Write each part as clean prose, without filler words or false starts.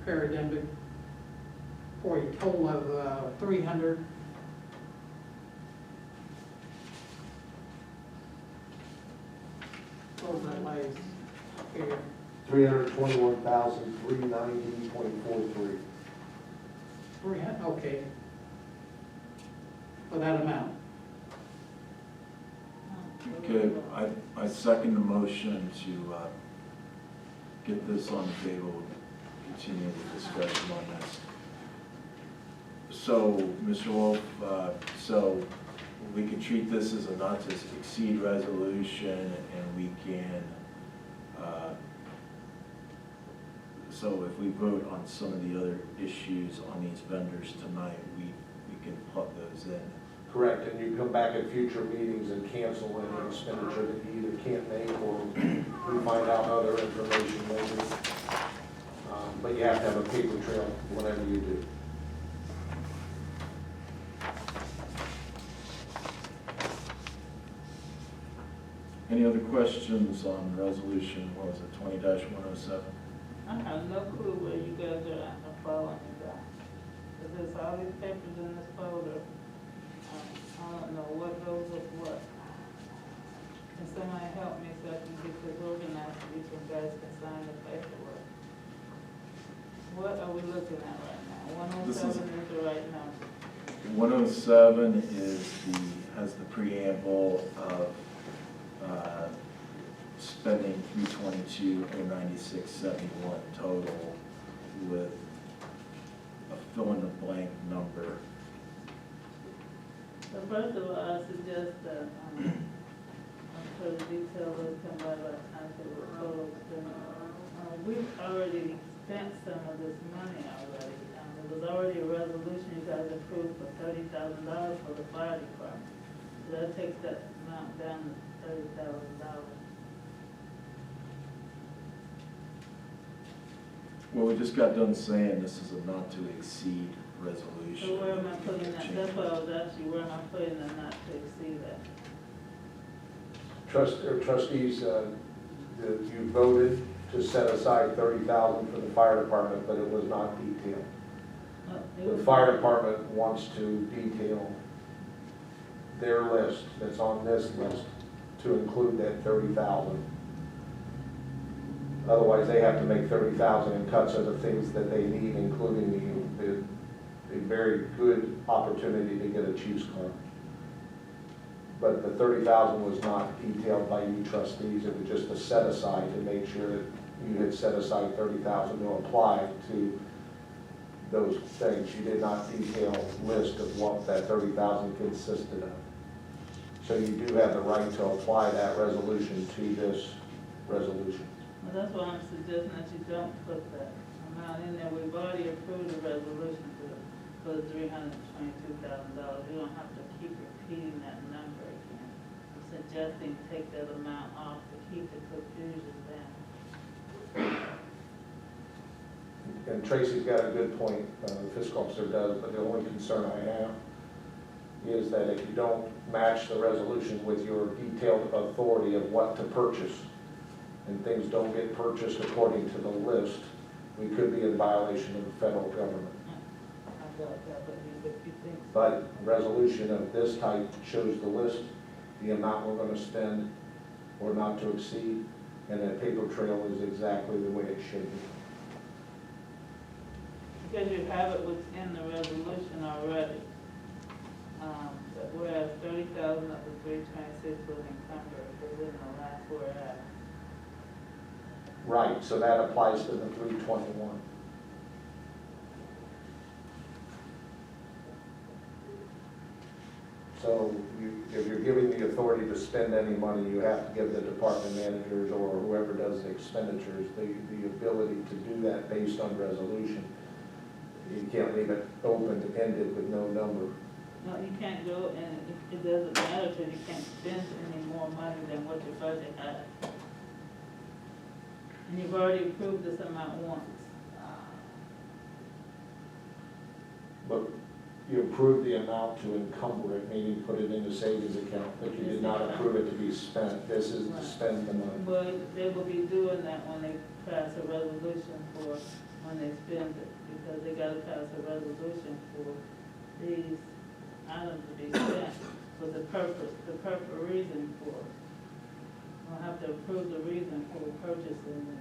Paradigm for a total of 300. What was that last figure? 321,390.43. 300, okay. For that amount. Okay, I second the motion to get this on the table, continue the discussion on this. So, Mr. Wolf, so we can treat this as a not to exceed resolution, and we can, so if we vote on some of the other issues on these vendors tonight, we can plug those in. Correct, and you come back at future meetings and cancel any expenditure that you either can't make or we find out other information later. But you have to have a paper trail whenever you do. Any other questions on resolution, what was it, 20-107? I have no clue where you guys are at the following that. Because there's all these papers in this folder. I don't know what goes with what. Can somebody help me so I can get this organized so you guys can sign the paperwork? What are we looking at right now? 107 is the right number. 107 has the preamble of spending 322,096.71 total with a fill-in-the-blank number. So first of all, I suggest that for the detail of come by Township with total expenditure. We've already spent some of this money already. There was already a resolution you guys approved for $30,000 for the fire department. So that takes that amount down to $30,000. Well, we just got done saying this is a not to exceed resolution. So where am I putting that? That's what I was asking, where am I putting the not to exceed that? Trustees, you voted to set aside $30,000 for the fire department, but it was not detailed. The fire department wants to detail their list that's on this list to include that $30,000. Otherwise, they have to make $30,000 in cuts of the things that they need, including the very good opportunity to get a Chiefs car. But the $30,000 was not detailed by you trustees. It was just a set aside to make sure that you had set aside $30,000 to apply to those things. You did not detail a list of what that $30,000 consisted of. So you do have the right to apply that resolution to this resolution. Well, that's why I'm suggesting that you don't put that amount in there. We've already approved the resolution for the $322,000. You don't have to keep repeating that number again. I'm suggesting take that amount off to keep the confusion down. And Tracy's got a good point, the fiscal officer does, but the only concern I have is that if you don't match the resolution with your detailed authority of what to purchase, and things don't get purchased according to the list, we could be in violation of the federal government. But a resolution of this type shows the list, the amount we're going to spend or not to exceed, and that paper trail is exactly the way it should be. Because you have it within the resolution already. Whereas 30,000 of the 326 was encumbered within the last whereas. Right, so that applies to the 321. So if you're giving the authority to spend any money, you have to give the department managers or whoever does the expenditures the ability to do that based on resolution. You can't leave it open-ended with no number. No, you can't go, and it doesn't matter because you can't spend any more money than what your budget has. And you've already approved this amount once. But You approved the amount to encumber it, meaning put it in the savings account, but you did not approve it to be spent. This is to spend the money. Well, they will be doing that when they pass a resolution for when they spend it, because they gotta pass a resolution for these items to be spent with the purpose reason for it. We'll have to approve the reason for purchasing it.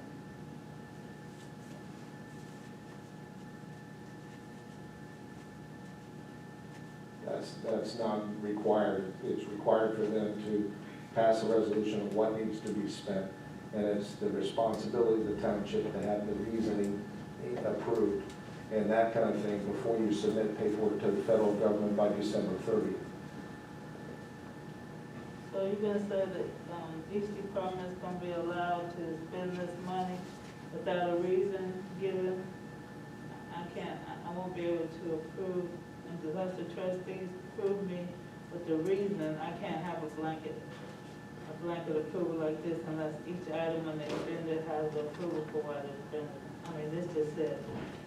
That's not required. It's required for them to pass a resolution of what needs to be spent. And it's the responsibility of the township to have the reasoning approved and that kind of thing before you submit paperwork to the federal government by December 30th. So you're gonna say that, each department is gonna be allowed to spend this money without a reason given? I won't be able to approve, unless the trustees approve me with the reason. I can't have a blanket approval like this unless each item when they spend it has approval for why they spend it. I mean, this just says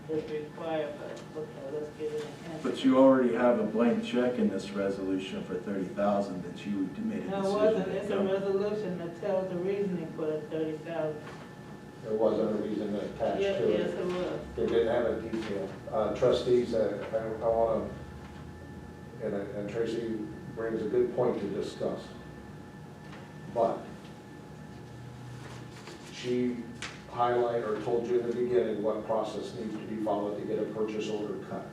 it's required, but okay, let's get it in. But you already have a blank check in this resolution for 30,000 that you made a decision. No, it wasn't. It's a resolution that tells the reasoning for the 30,000. There wasn't a reason attached Yes, to it. yes, it was. It didn't have a detail. Trustees, I want to, and Tracy brings a good point to discuss. But she highlighted or told you in the beginning what process needs to be followed to get a purchase order cut.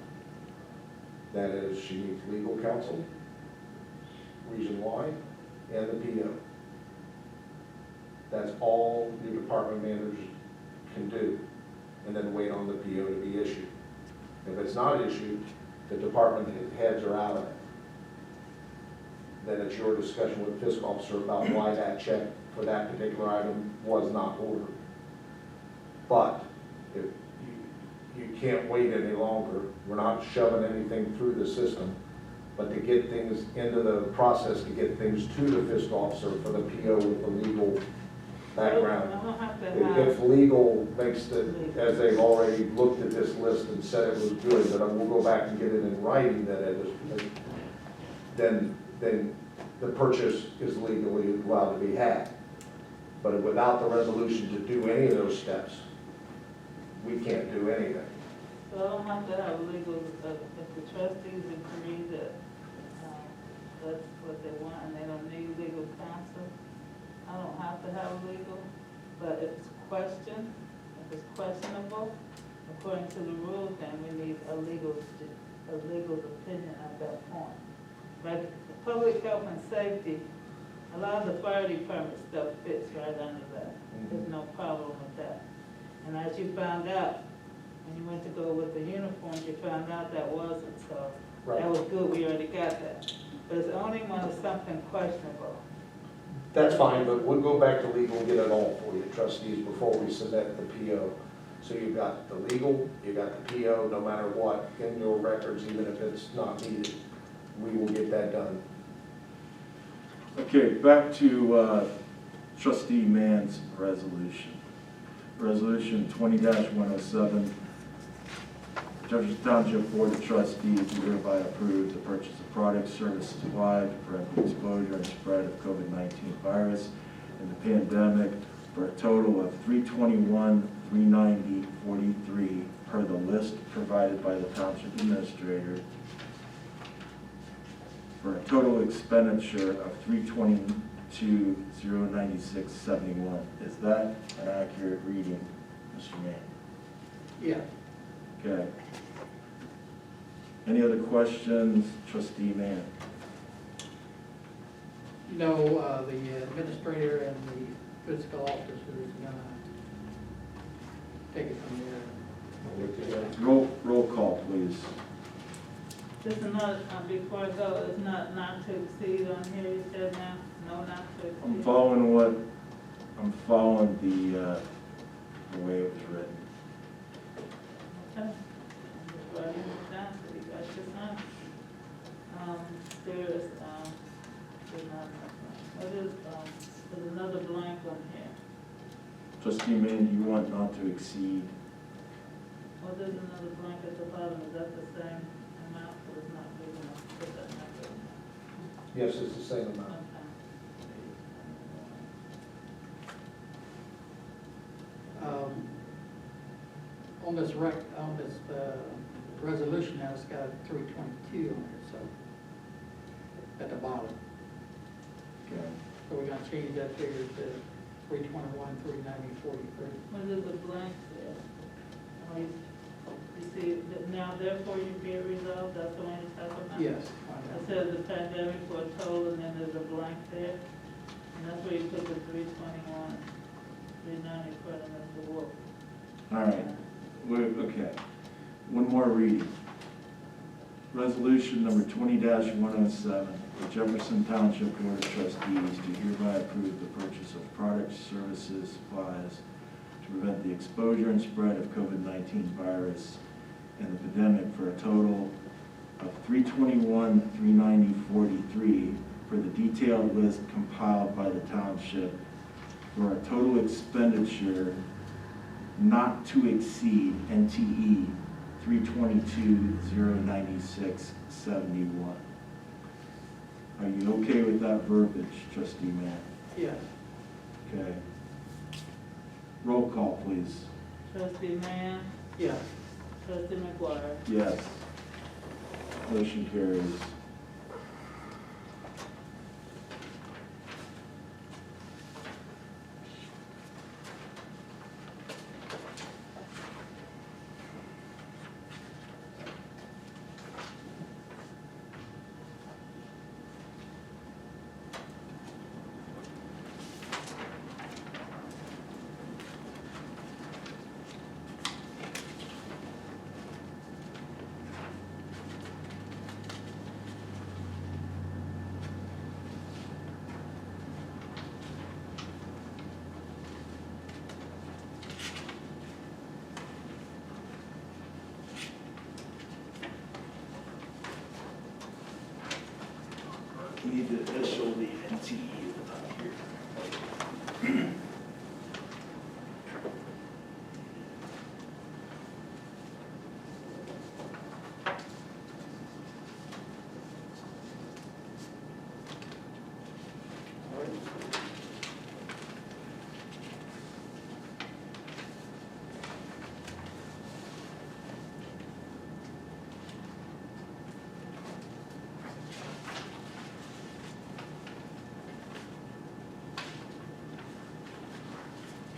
That is, she needs legal counsel, reason why, and the PO. That's all your department managers can do, and then wait on the PO to be issued. If it's not issued, the department heads are out of it. Then it's your discussion with the fiscal officer about why that check for that particular item was not ordered. But if you can't wait any longer, we're not shoving anything through the system, but to get things into the process, to get things to the fiscal officer for the PO with the legal background. I don't have to have. If legal makes the, as they've already looked at this list and said it was good, but we'll go back and get it in writing that it was, then the purchase is legally allowed to be had. But without the resolution to do any of those steps, we can't do anything. So I don't have to have legal, if the trustees agree that, that's what they want and they don't need legal counsel, I don't have to have legal, but if it's questioned, if it's questionable, according to the rules, then we need a legal opinion at that point. Like public health and safety, a lot of the fire department stuff fits right under that. There's no problem with that. And as you found out, when you went to go with the uniforms, you found out that wasn't, so Right. that was good, we already got that. But it's only when it's something questionable. That's fine, but we'll go back to legal and get it all for you, trustees, before we submit the PO. So you've got the legal, you've got the PO, no matter what, in your records, even if it's not needed. We will get that done. Okay, back to trustee Mann's resolution. Resolution 20-107, Jefferson Township Board of Trustees do hereby approve the purchase of products, services supplied to prevent the exposure and spread of COVID-19 virus and the pandemic for a total of $321,390.43 per the list provided by the Township Administrator, for a total expenditure of $322,096.71. Is that an accurate reading, Mr. Mann? Yeah. Okay. Any other questions, trustee Mann? No, the administrator and the fiscal officer is gonna take it from there. Roll call, please. Just another, before I go, it's not to exceed on here, you said now, no not to exceed. I'm following the way it was written. Okay. I'm just writing it down, so you guys just know. There's not, there's another blank on here. Trustee Mann, you want not to exceed? Well, there's another blank at the bottom, is that the same amount? but it's not big enough to put that number in Yes, it's the same there. amount. On this resolution now, it's got 322 on it, so, at the bottom. Okay. So we're gonna change that figure to 321, 390, 43. What is the blank there? Oh, you see, that now therefore you be resolved, that's the one you're talking about? Yes. It says the pandemic for a total, and then there's a blank there, and that's where you put the 321, 390 for the Mr. Wolf. All right, okay. One more reading. Resolution number 20-107, the Jefferson Township Board of Trustees do hereby approve the purchase of products, services, supplies to prevent the exposure and spread of COVID-19 virus and the pandemic for a total of $321, $390, $43 for the detailed list compiled by the township for a total expenditure not to exceed NTE 322,096.71. Are you okay with that verbiage, Trustee Mann? Yes. Okay. Roll call, please. Trustee Mann, Yes. trustee McGuire. Yes. Motion carries. We need to initial the NTE at the top here.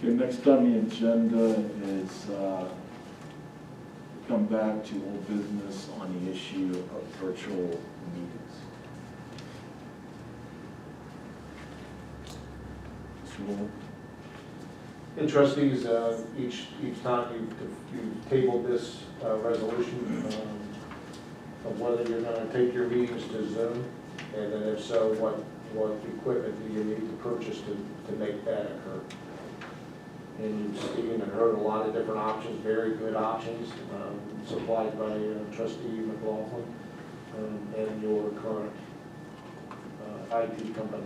Okay, next on the agenda is come back to old business on the issue of virtual meetings. Mr. Wolf? And trustees, each time you've tabled this resolution of whether you're gonna take your meetings to Zoom, and then if so, what equipment do you need to purchase to make that occur? And you've seen and heard a lot of different options, very good options, supplied by trustee McLaughlin and your current IT company.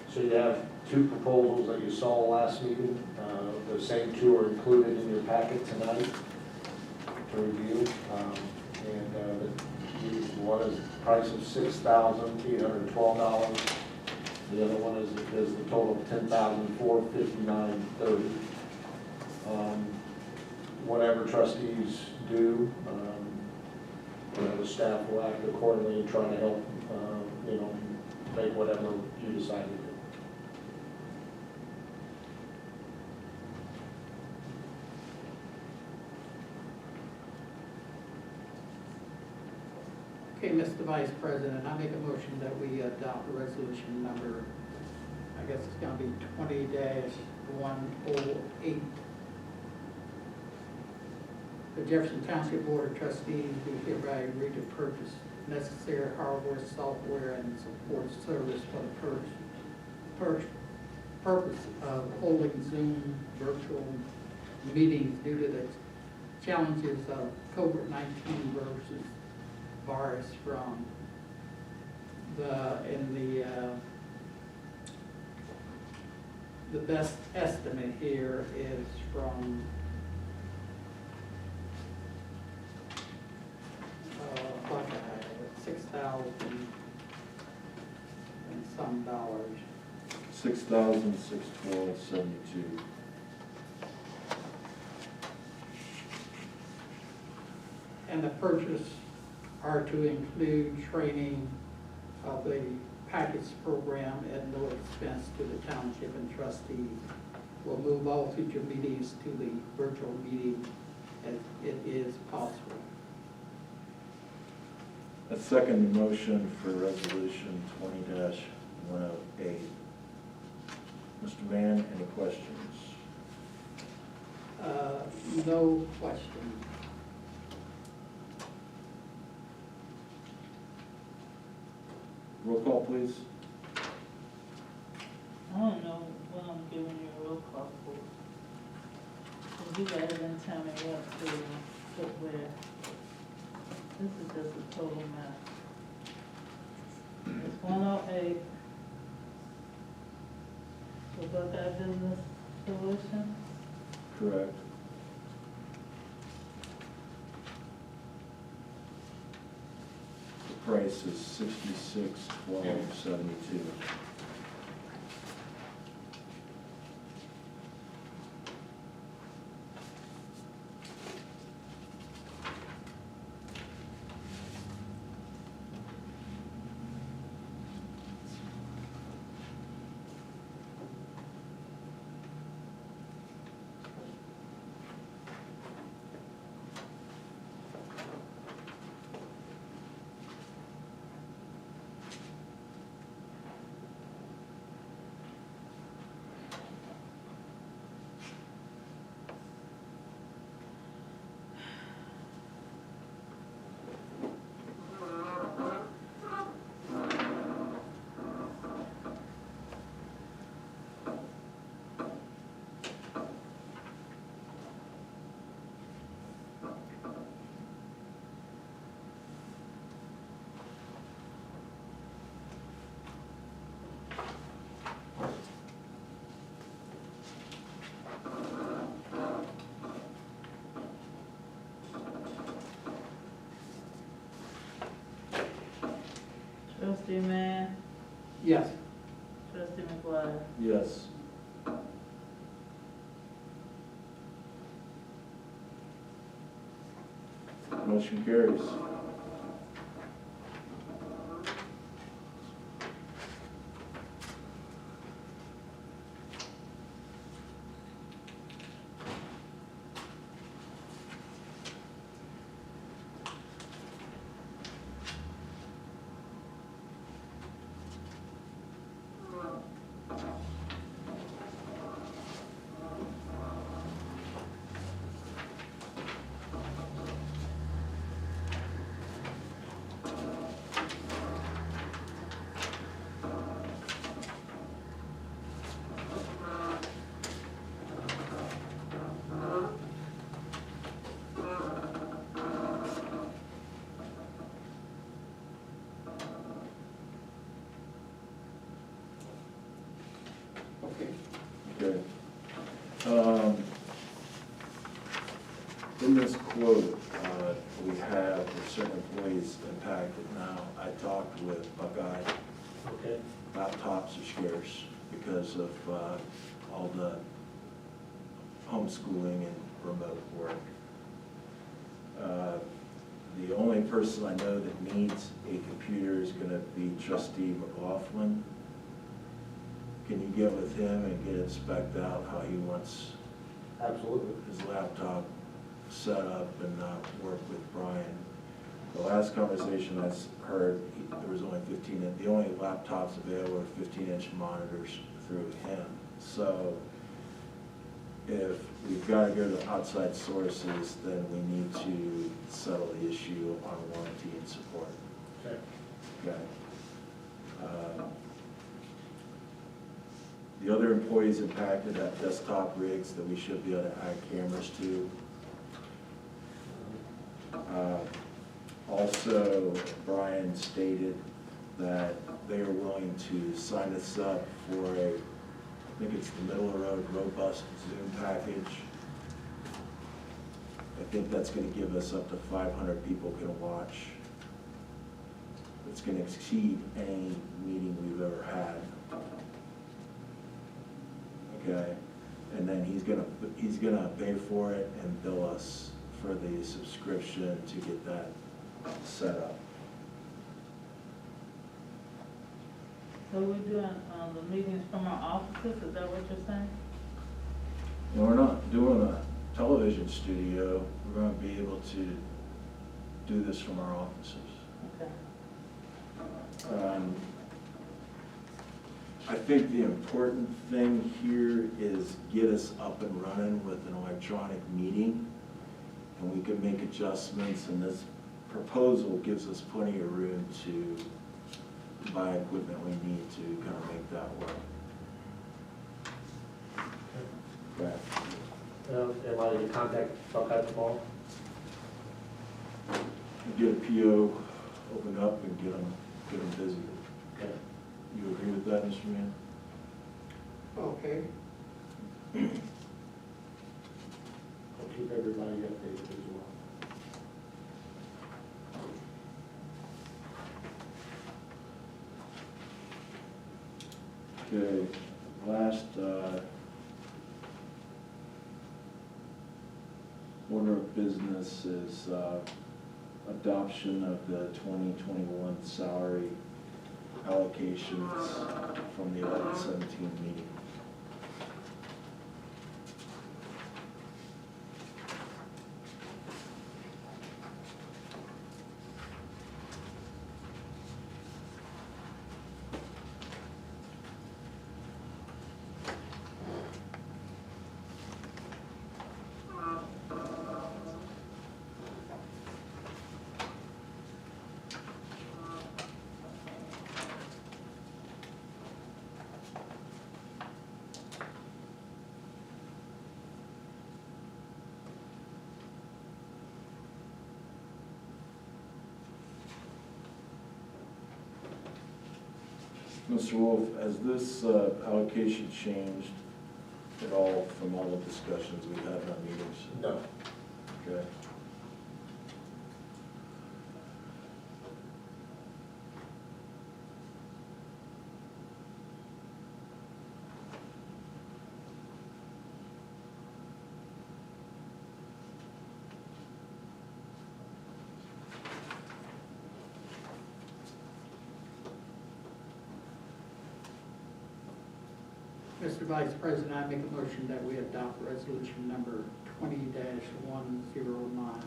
So you have two proposals that you saw last meeting. The same two are included in your packet tonight to review. One is the price of $6,812. The other one is the total of $10,459.30. Whatever trustees do, the staff will act accordingly and try to help, make whatever you decide to do. Okay, Mr. Vice President, I make a motion that we adopt resolution number, I guess it's gonna be 20-108. The Jefferson Township Board of Trustees do hereby agree to purchase necessary hardware, software, and support service for the purpose of holding Zoom virtual meetings due to the challenges of COVID-19 versus virus from the best estimate here is from about $6,612.72. And the purchase are to include training of the package program at no expense to the township and trustees. We'll move all future meetings to the virtual meeting as it is possible. A second motion for resolution 20-108. Mr. Mann, any questions? No question. Roll call, please. I don't know what I'm giving you a roll call for. 'Cause you guys didn't tell me what to put where. This is just a total mess. It's 108. For Buckeye Business Solutions. Correct. The price is $66,1272. Trustee Mann, Yes. Trustee McGuire. Yes. Motion carries. Okay. Okay. In this quote, we have certain employees impacted now. I talked with Buckeye. Okay. Laptops are scarce because of all the homeschooling and remote work. The only person I know that needs a computer is gonna be Trustee McLaughlin. Can you get with him and get it spec'd out how he wants Absolutely. his laptop set up and work with Brian? The last conversation I heard, there was only the only laptops available are 15-inch monitors through him. So if we've got to go to outside sources, then we need to settle the issue on warranty and support. Okay. Okay. The other employees impacted have desktop rigs that we should be able to add cameras to. Also, Brian stated that they are willing to sign us up for I think it's the middle of the road robust Zoom package. I think that's gonna give us up to 500 people can watch. It's gonna exceed any meeting we've ever had. okay? And then he's gonna pay for it and bill us for the subscription to get that set up. So we're doing, the meetings from our offices, is that what you're saying? And we're not doing a television studio, we're gonna be able to do this from our offices. Okay. I think the important thing here is get us up and running with an electronic meeting, and we can make adjustments, and this proposal gives us plenty of room to buy equipment we need to kind of make that work. Right. Am I to contact Buckeye tomorrow? Get a PO, open up and get them busy. Okay. You agree with that, Mr. Mann? Okay, I'll keep everybody updated as well. Okay, last, order of business is, adoption of the 2021 salary allocations from the 11-17 meeting. Mr. Wolf, has this allocation changed at all from all the discussions we've had in our meetings? No. Okay. Mr. Vice President, I make a motion that we adopt resolution number 20-109.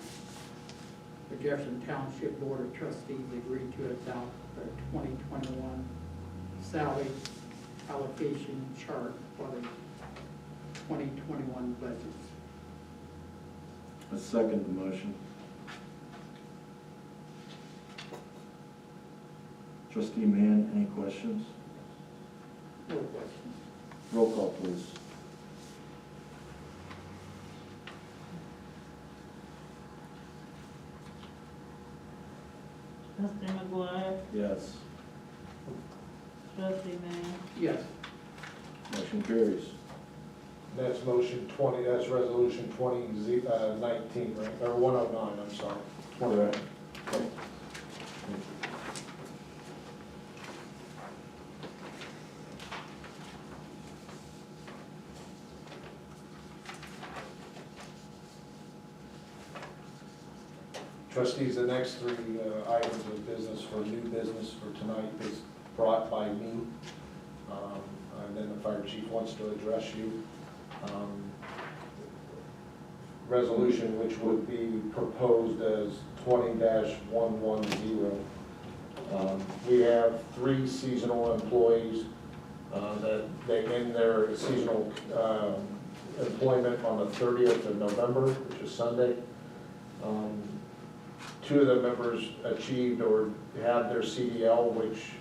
The Jefferson Township Board of Trustees agreed to adopt the 2021 salary allocation chart for the 2021 budgets. I second the motion. Trustee Mann, any questions? No questions. Roll call, please. Trustee McGuire, Yes. trustee Mann, Yes. Motion carries. That's motion 20, that's resolution 2019, right, or 109, I'm sorry. Correct. Trustees, the next three items of business for new business for tonight is brought by me. And then the fire chief wants to address you. Resolution which would be proposed as 20-110. We have 3 seasonal employees that they end their seasonal employment on the 30th of November, which is Sunday. 2 of the members achieved or have their CDL, which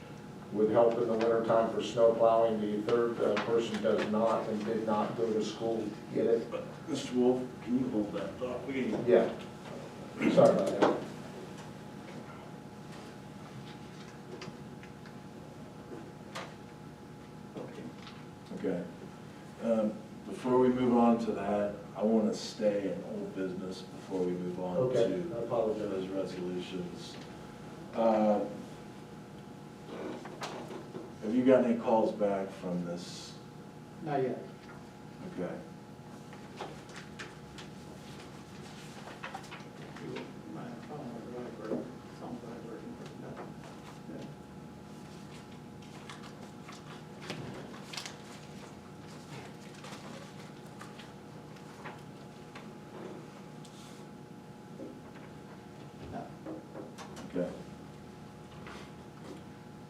would help in the wintertime for snow plowing. The third person does not and did not go to school to get it. Mr. Wolf, can you hold that thought? Yeah, sorry about that. Okay. Before we move on to that, I want to stay in old business before we move on Okay, I to apologize. those resolutions. Have you got any calls back from this? Not yet. Okay. You mind if I don't know the right word? Sounds like working for nothing. Yeah. No. Okay.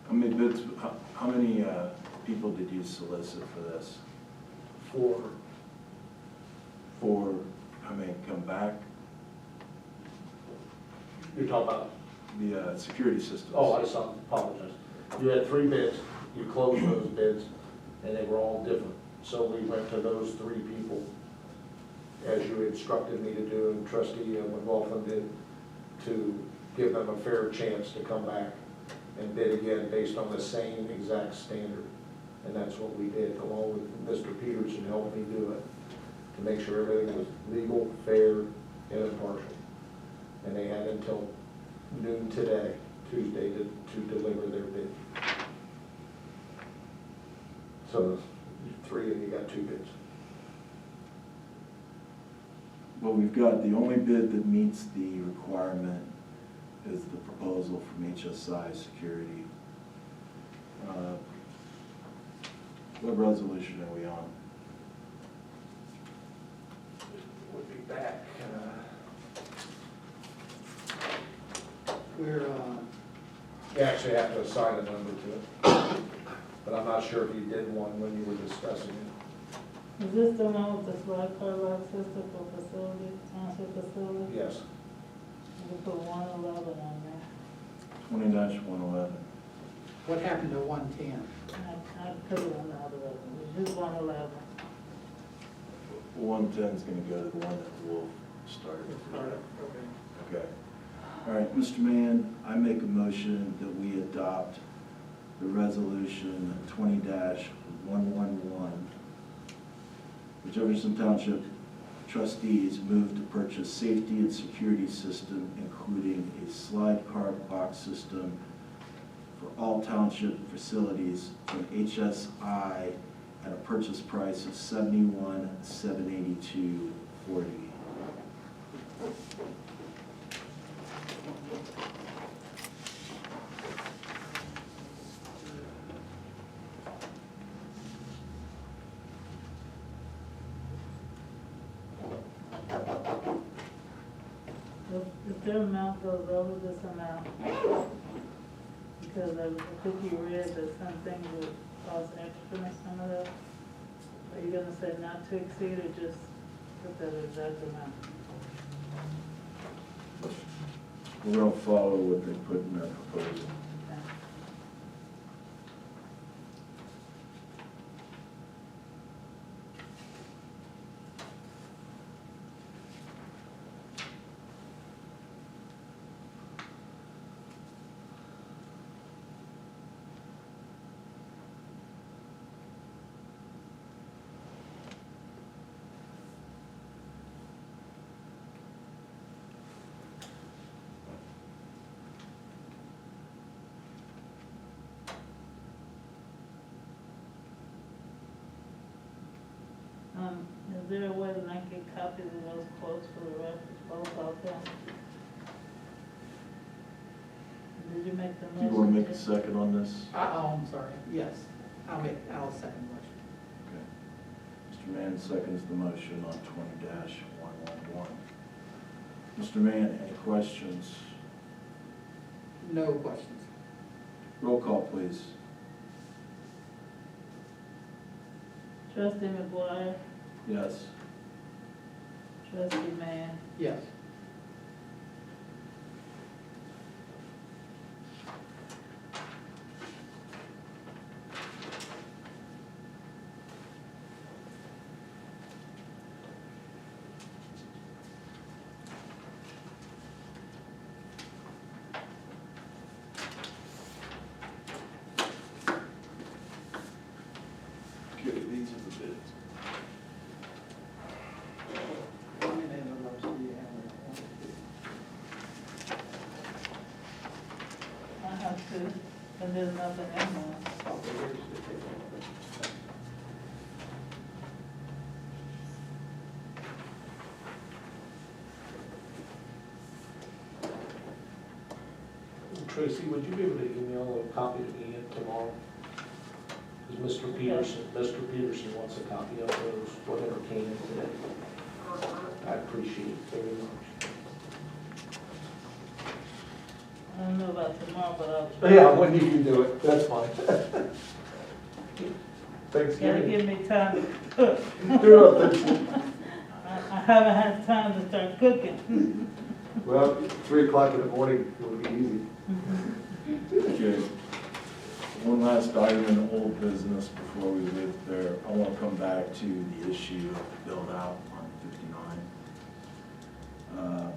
How many bids, how many people did you solicit for this? For, how many come back? You're talking about, The security systems? oh, I saw, apologize. You had 3 bids, you closed those bids, and they were all different. So we went to those 3 people, as you instructed me to do, and trustee McLaughlin did, to give them a fair chance to come back and bid again based on the same exact standard. And that's what we did, along with Mr. Peterson helped me do it, to make sure everything was legal, fair, and impartial. And they had until noon today, Tuesday, to deliver their bid. So 3 and you got 2 bids. Well, we've got, the only bid that meets the requirement is the proposal from HSI Security. What resolution are we on? We'll be back. We're, You actually have to assign a number to it. But I'm not sure if you did one when you were discussing it. Is this the one with the slide car lock system for facility, township facility? Yes. We put 111 on there. 20-111. what happened to 110? I put it on the other one, it's just 111. 110 is going to go to the one that the Wolf started. Okay. Okay. All right, Mr. Mann, I make a motion that we adopt the resolution 20-111. The Jefferson Township trustees move to purchase safety and security system, including a slide car box system for all township facilities from HSI at a purchase price of $71,782.40. If their amount goes over this amount, because I think you read that some things would cost extra or some of that, are you gonna say not to exceed or just put that exact amount? We're going to follow what they put in their proposal. Is there a way that I can get copies of those quotes for the reference, both out there? Did you make the Do motion? you want to make a Jim? second on this? Oh, I'm sorry, yes, I'll second the motion. Okay. Mr. Mann seconds the motion on 20-111. Mr. Mann, any questions? No questions. Roll call, please. Trustee McGuire, Yes. trustee Mann, Yes. Okay, these are the bids. How many envelopes do you have there? I have to, and there's nothing in there. Okay, here's the paper. Tracy, would you be able to email a copy to Ian tomorrow? Because Mr. Peterson wants a copy of those, whatever came in today. I appreciate it very much. I don't know about tomorrow, but I'll. But yeah, when you can do it, that's fine. Gotta Thanksgiving. give me time to cook. I haven't had time to start cooking. Well, 3 o'clock in the morning would be easy. Okay. One last item in old business before we leave there. I want to come back to the issue of the build out on 59.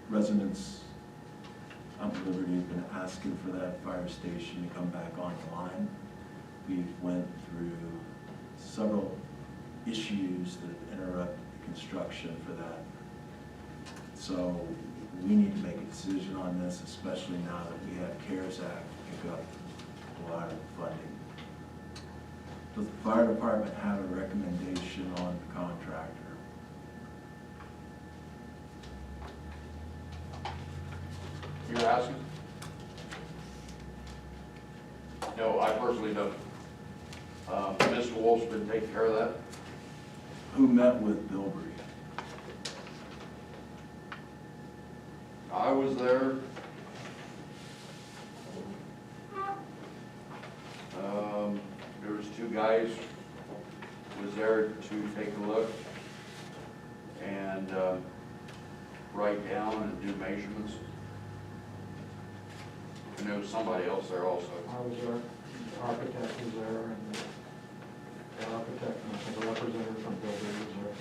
Residents on Liberty have been asking for that fire station to come back online. We've went through several issues that have interrupted the construction for that. So we need to make a decision on this, especially now that we have CARES Act to pick up a lot of funding. Does the fire department have a recommendation on the contractor? You're asking? No, I personally don't. Mr. Wolf's been taking care of that. Who met with Bilbrey? I was there. There was 2 guys was there to take a look and write down and do measurements. And there was somebody else there also. I was there, the architect was there, and the architect and the representative from Bilbrey was there.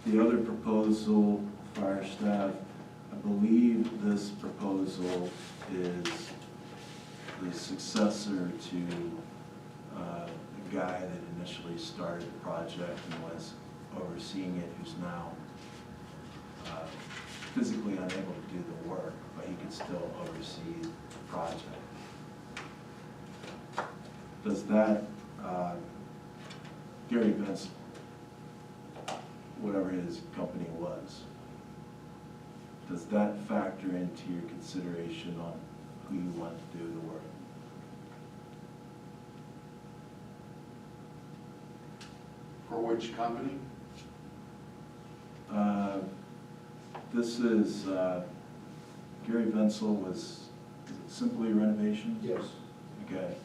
The other proposal, fire staff, I believe this proposal is the successor to the guy that initially started the project and was overseeing it, who's now physically unable to do the work, but he could still oversee the project. Does that, Gary Vince, whatever his company was, does that factor into your consideration on who you want to do the work? For which company? This is, Gary Venzel was, is it Simply Renovations? Yes. Okay.